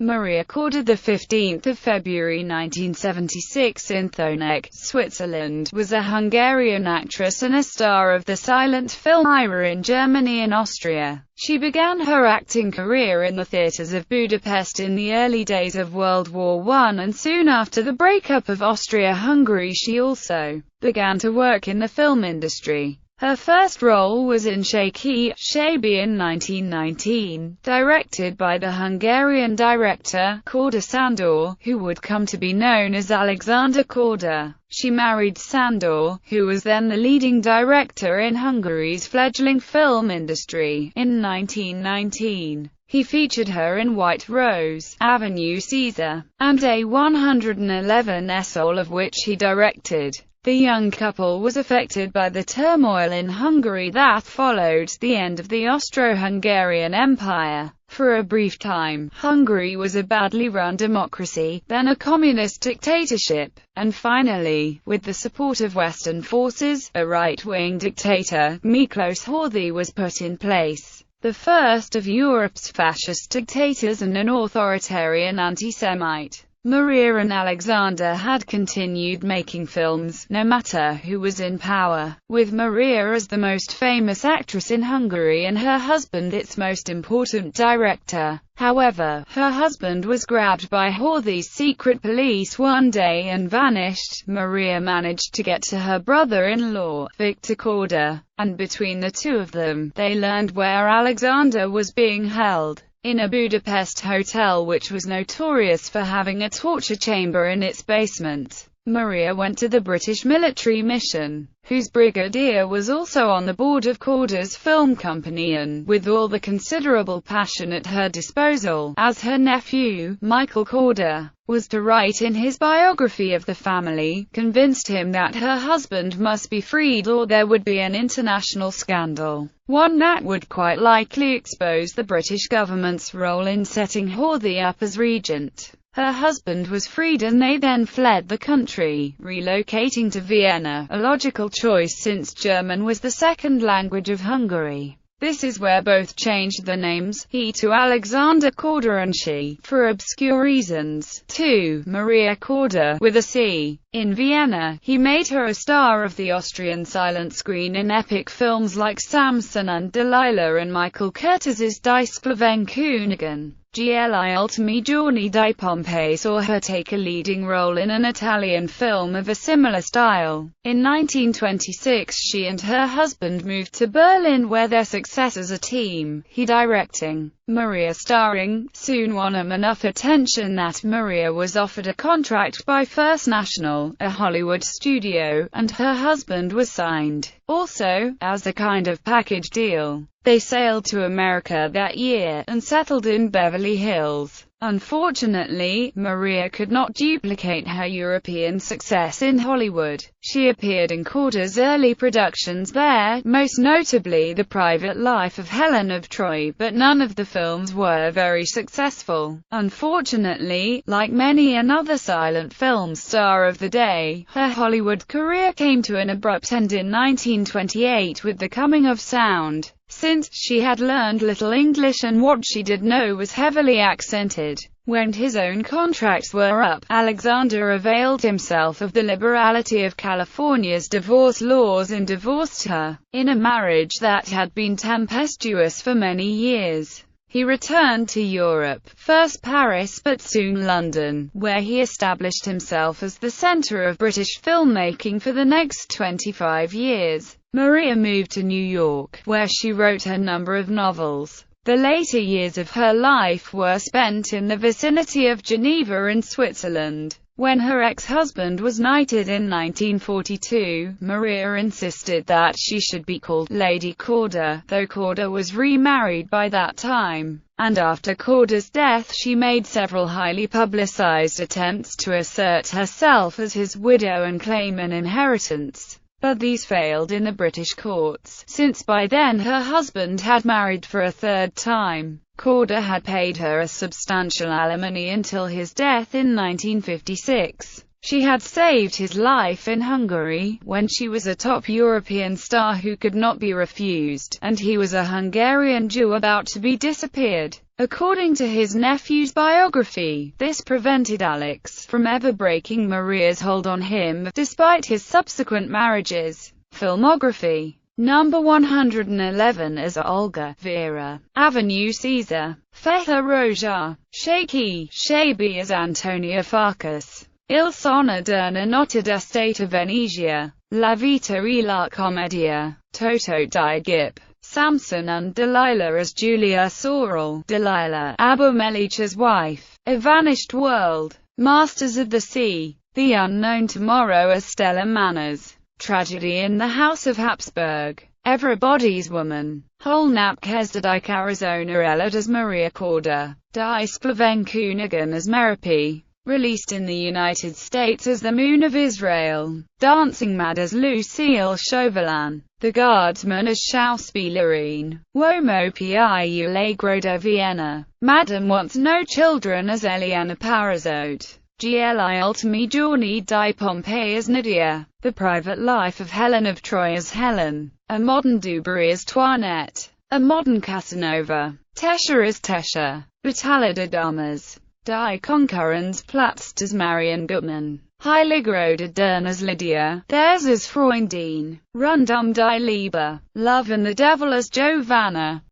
Maria Corda, the 15th of February 1976 in Thônex, Switzerland, was a Hungarian actress and a star of the silent film era in Germany and Austria. She began her acting career in the theatres of Budapest in the early days of World War I, and soon after the breakup of Austria-Hungary she also began to work in the film industry. Her first role was in She in 1919, directed by the Hungarian director, Korda Sándor, who would come to be known as Alexander Korda. She married Sándor, who was then the leading director in Hungary's fledgling film industry, in 1919. He featured her in White Rose, Avenue Caesar, and A111, all of which he directed. The young couple was affected by the turmoil in Hungary that followed the end of the Austro-Hungarian Empire. For a brief time, Hungary was a badly run democracy, then a communist dictatorship, and finally, with the support of Western forces, a right-wing dictator, Miklos Horthy, was put in place. The first of Europe's fascist dictators and an authoritarian anti-Semite. Maria and Alexander had continued making films, no matter who was in power, with Maria as the most famous actress in Hungary and her husband its most important director. However, her husband was grabbed by Horthy's secret police one day and vanished. Maria managed to get to her brother-in-law, Viktor Korda, and between the two of them, they learned where Alexander was being held. In a Budapest hotel which was notorious for having a torture chamber in its basement. Maria went to the British military mission, whose brigadier was also on the board of Korda's film company, and, with all the considerable passion at her disposal, as her nephew, Michael Korda, was to write in his biography of the family, convinced him that her husband must be freed or there would be an international scandal. One that would quite likely expose the British government's role in setting Horthy up as regent. Her husband was freed and they then fled the country, relocating to Vienna, a logical choice since German was the second language of Hungary. This is where both changed their names, he to Alexander Korda and she, for obscure reasons, to Maria Corda, with a C. In Vienna, he made her a star of the Austrian silent screen in epic films like Samson and Delilah and Michael Curtiz's Die Sklavrenkönigin. Gli ultimi giorni di Pompeii saw her take a leading role in an Italian film of a similar style. In 1926 she and her husband moved to Berlin where their success as a team, he directing, Maria starring, soon won him enough attention that Maria was offered a contract by First National, a Hollywood studio, and her husband was signed, also, as a kind of package deal. They sailed to America that year, and settled in Beverly Hills. Unfortunately, Maria could not duplicate her European success in Hollywood. She appeared in Korda's early productions there, most notably The Private Life of Helen of Troy, but none of the films were very successful. Unfortunately, like many another silent film star of the day, her Hollywood career came to an abrupt end in 1928 with the coming of sound. Since she had learned little English and what she did know was heavily accented. When his own contracts were up, Alexander availed himself of the liberality of California's divorce laws and divorced her. In a marriage that had been tempestuous for many years, he returned to Europe, first Paris but soon London, where he established himself as the center of British filmmaking for the next 25 years. Maria moved to New York, where she wrote her number of novels. The later years of her life were spent in the vicinity of Geneva in Switzerland. When her ex-husband was knighted in 1942, Maria insisted that she should be called Lady Korda, though Korda was remarried by that time. And after Korda's death she made several highly publicized attempts to assert herself as his widow and claim an inheritance. But these failed in the British courts, since by then her husband had married for a third time. Korda had paid her a substantial alimony until his death in 1956. She had saved his life in Hungary, when she was a top European star who could not be refused, and he was a Hungarian Jew about to be disappeared. According to his nephew's biography, this prevented Alex from ever breaking Maria's hold on him, despite his subsequent marriages. Filmography. Number 111 as Olga, Vera, Avenue Caesar, Feta Roja, Shabi as Antonia Farkas, Il sono d'una nota d'estate a Venezia, La vita e la commedia, Toto di Gip, Samson and Delilah as Julia Sorrel, Delilah, Abba Melich's wife, A Vanished World, Masters of the Sea, The Unknown Tomorrow as Stella Manners, Tragedy in the House of Habsburg, Everybody's Woman, Holnap Kesdadike Arizona Elad as Maria Corda, Die Splavenkunigan as Merope, released in the United States as The Moon of Israel, Dancing Mad as Lucille Chauvelin, The Guardsman as Schauspielerin, Uomo più allegro de Vienna, Madame Wants No Children as Eliana Parazote, Gli ultimi giorni di Pompei as Nydia, The Private Life of Helen of Troy as Helen, A Modern Dubarry as Toinette, A Modern Casanova, Tesha as Tesha, Battaglia de Damas, Die Konkurrenzplatz as Marion Gutmann, Heiligro de Dern as Lydia, Theirs as Freundin, Rundum die Liebe, Love and the Devil as Giovanna,